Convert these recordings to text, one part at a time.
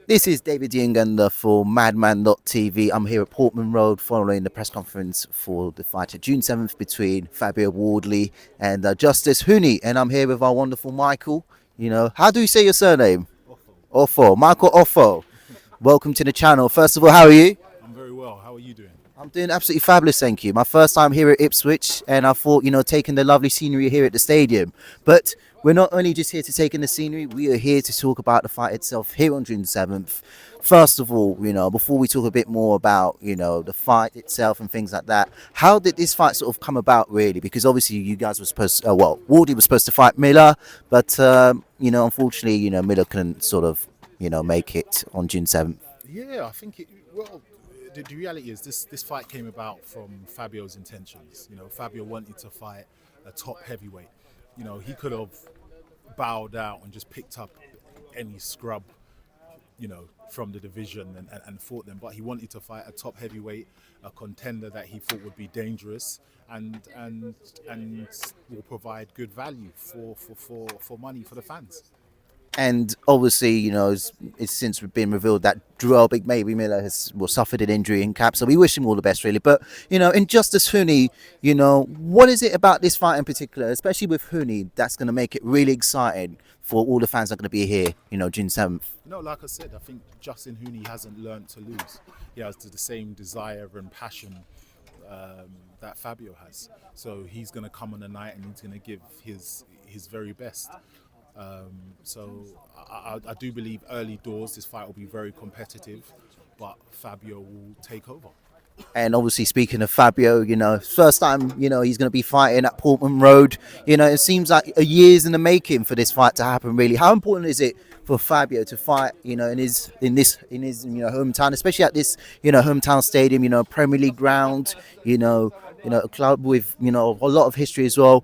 This is David Yinganda for Madman.TV. I'm here at Portman Road following the press conference for the fight at June 7th between Fabio Wardley and Justis Huni. And I'm here with our wonderful Michael. How do you say your surname? Ofo. Michael Ofo. Welcome to the channel. First of all, how are you? I'm very well. How are you doing? I'm doing absolutely fabulous, thank you. My first time here at Ipswich, and I thought, taking the lovely scenery here at the stadium. But we're not only just here to take in the scenery, we are here to talk about the fight itself here on June 7th. First of all, before we talk a bit more about, the fight itself and things like that, how did this fight sort of come about, really? Because obviously you guys were supposed to, Wardy was supposed to fight Miller, but, unfortunately, Miller couldn't sort of, make it on June 7th. Yeah, I think it. Well, the reality is this fight came about from Fabio's intentions. Fabio wanted to fight a top heavyweight. He could have bowed out and just picked up any scrub, from the division and fought them. But he wanted to fight a top heavyweight, a contender that he thought would be dangerous and will provide good value for money for the fans. And obviously, it's since been revealed that Big Maybe Miller has suffered an injury in cap, so we wish him all the best, really. But in Justice Huni, what is it about this fight in particular, especially with Huni, that's going to make it really exciting for all the fans that are going to be here, June 7th? Like I said, I think Justin Huni hasn't learned to lose. He has the same desire and passion that Fabio has. So he's going to come on the night and he's going to give his very best. So I do believe early doors this fight will be very competitive, but Fabio will take over. And obviously, speaking of Fabio, first time, he's going to be fighting at Portman Road. It seems like a years in the making for this fight to happen. Really, how important is it for Fabio to fight, in his hometown, especially at this, hometown stadium, Premier League ground, a club with a lot of history as well.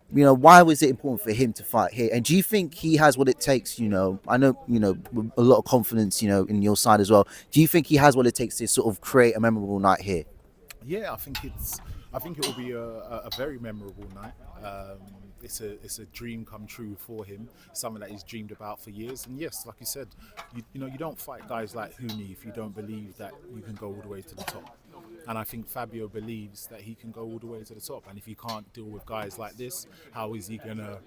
Why was it important for him to fight here? And do you think he has what it takes? I know, with a lot of confidence, in your side as well. Do you think he has what it takes to sort of create a memorable night here? Yeah, I think it will be a very memorable night. It's a dream come true for him, something that he's dreamed about for years. And yes, like you said, you don't fight guys like Huni if you don't believe that you can go all the way to the top. And I think Fabio believes that he can go all the way to the top. And if he can't deal with guys like this, how is he gonna,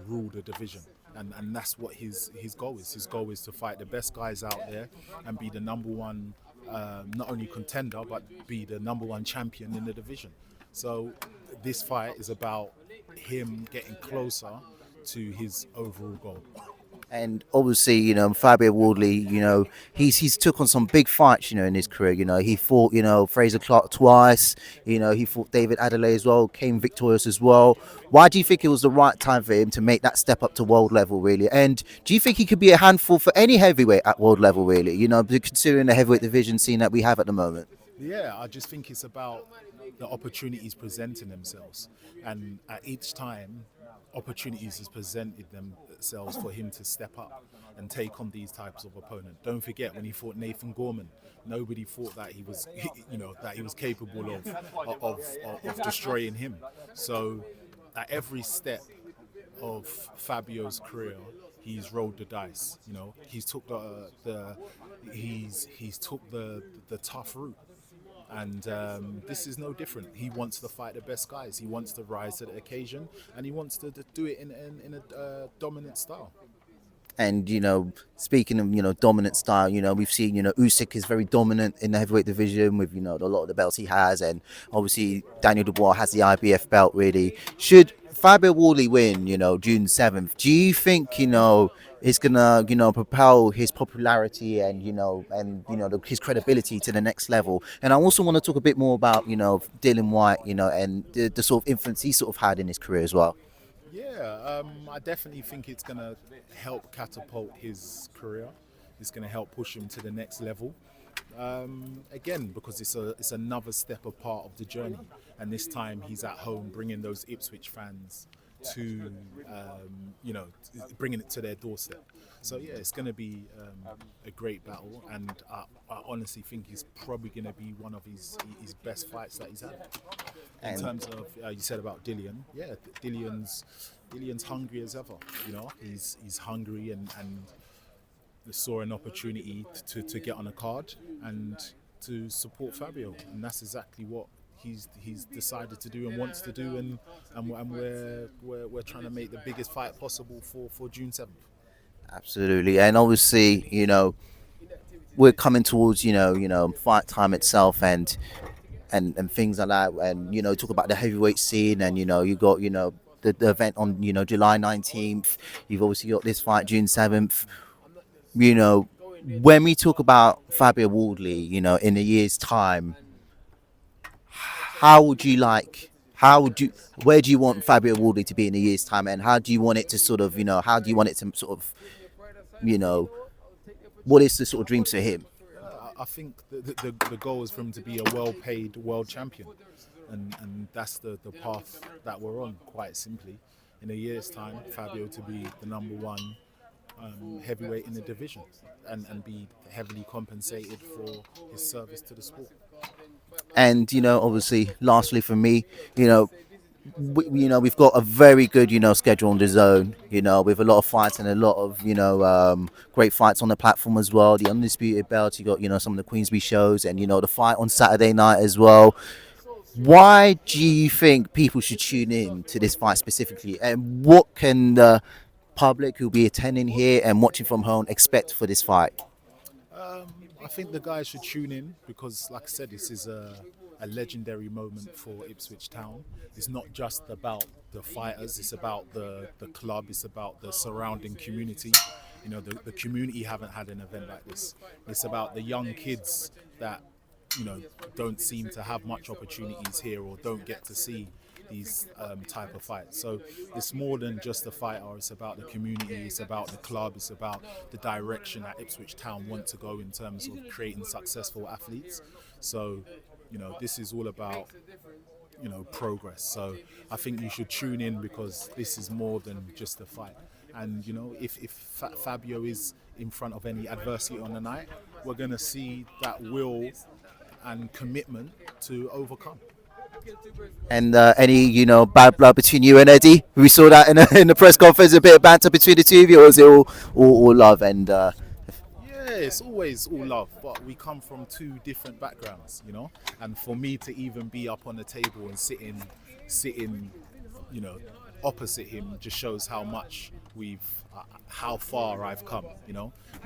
rule the division? And that's what his goal is. His goal is to fight the best guys out there and be the number one, not only contender, but be the number one champion in the division. So this fight is about him getting closer to his overall goal. And obviously, Fabio Wardley, he's took on some big fights, in his career. He fought, Fraser Clark twice. He fought David Adelaide as well, came victorious as well. Why do you think it was the right time for him to make that step up to world level, really? And do you think he could be a handful for any heavyweight at world level, really? Considering the heavyweight division scene that we have at the moment. Yeah, I just think it's about the opportunities presenting themselves, and at each time, opportunities has presented themselves for him to step up and take on these types of opponent. Don't forget when he fought Nathan Gorman, nobody thought that he was, that he was capable of destroying him. So, at every step of Fabio's career, he's rolled the dice. He's took he's took the tough route. And this is no different. He wants to fight the best guys. He wants to rise to the occasion, and he wants to do it in a dominant style. And speaking of dominant style, we've seen Usyk is very dominant in the heavyweight division with a lot of the belts he has, and obviously Daniel Dubois has the IBF belt. Really, should Fabio Wardley win, June 7th, do you think it's gonna propel his popularity and his credibility to the next level? And I also want to talk a bit more about Dylan Whyte, and the sort of influence he sort of had in his career as well. Yeah, I definitely think it's going to help catapult his career. It's going to help push him to the next level. Again, because it's another step a part of the journey, and this time he's at home, bringing those Ipswich fans to, bringing it to their doorstep. So yeah, it's going to be a great battle, and I honestly think it's probably going to be one of his best fights that he's had. In terms of you said about Dillian, yeah, Dillian's hungry as ever. He's hungry and saw an opportunity to get on a card and to support Fabio, and that's exactly what he's decided to do and wants to do, and we're trying to make the biggest fight possible for June 7th. Absolutely, and obviously, we're coming towards fight time itself, and things like that, and talk about the heavyweight scene, and you got the event on July 19th. You've obviously got this fight June 7th. you know when we talk about Fabio Wardley, in a year's time, how would you like how would you where do you want Fabio Wardley to be in a year's time, and how do you want it to sort of how do you want it to sort of you know what is the sort of dreams for him? I think the goal is for him to be a well-paid world champion, and that's the path that we're on. Quite simply, in a year's time, Fabio to be the number one heavyweight in the division, and be heavily compensated for his service to the sport. And obviously, lastly for me, you know we've got a very good schedule on the zone, with a lot of fights and a lot of great fights on the platform as well. The undisputed belt, you got some of the Queensby shows, and the fight on Saturday night as well. Why do you think people should tune in to this fight specifically, and what can the public who'll be attending here and watching from home expect for this fight? I think the guys should tune in because, like I said, this is a legendary moment for Ipswich Town. It's not just about the fighters, it's about the club, it's about the surrounding community. The community haven't had an event like this. It's about the young kids that, don't seem to have much opportunities here or don't get to see these type of fights. So it's more than just the fighter. It's about the community. It's about the club. It's about the direction that Ipswich Town want to go in terms of creating successful athletes. So, this is all about progress. So I think you should tune in because this is more than just a fight. And if Fabio is in front of any adversity on the night, we're going to see that will and commitment to overcome. And any bad blood between you and Eddie? We saw that in the press conference, a bit of banter between the two of you, or was it all love? And Yeah, it's always all love, but we come from two different backgrounds, And for me to even be up on the table and sitting, opposite him just shows how much how far I've come.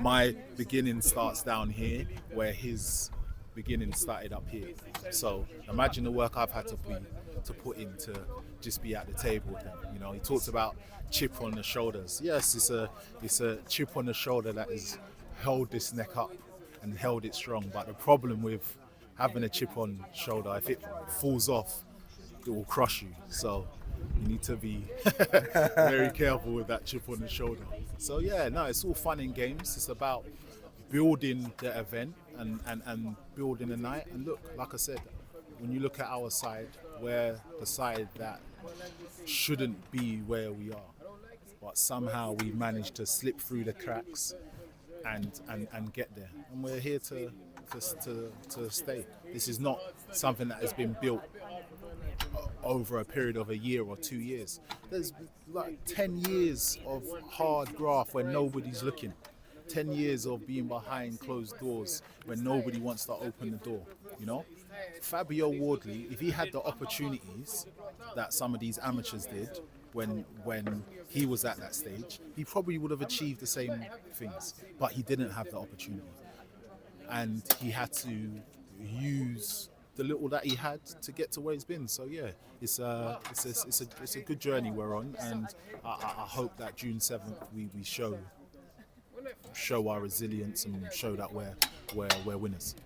My beginning starts down here, where his beginning started up here. So imagine the work I've had to put in to just be at the table with him. He talks about chip on the shoulders. Yes, it's a chip on the shoulder that has held this neck up and held it strong. But the problem with having a chip on shoulder, if it falls off, it will crush you. So you need to be very careful with that chip on the shoulder. So yeah, no, it's all fun and games. It's about building the event and building the night. And look, like I said, when you look at our side, we're the side that shouldn't be where we are. But somehow we managed to slip through the cracks and get there. And we're here to stay. This is not something that has been built over a period of a year or 2 years. There's like 10 years of hard graft where nobody's looking. 10 years of being behind closed doors when nobody wants to open the door, Fabio Wardley, if he had the opportunities that some of these amateurs did when he was at that stage, he probably would have achieved the same things, but he didn't have the opportunity. And he had to use the little that he had to get to where he's been. So yeah, it's a good journey we're on, and I hope that June 7th we show our resilience and show that we're winners.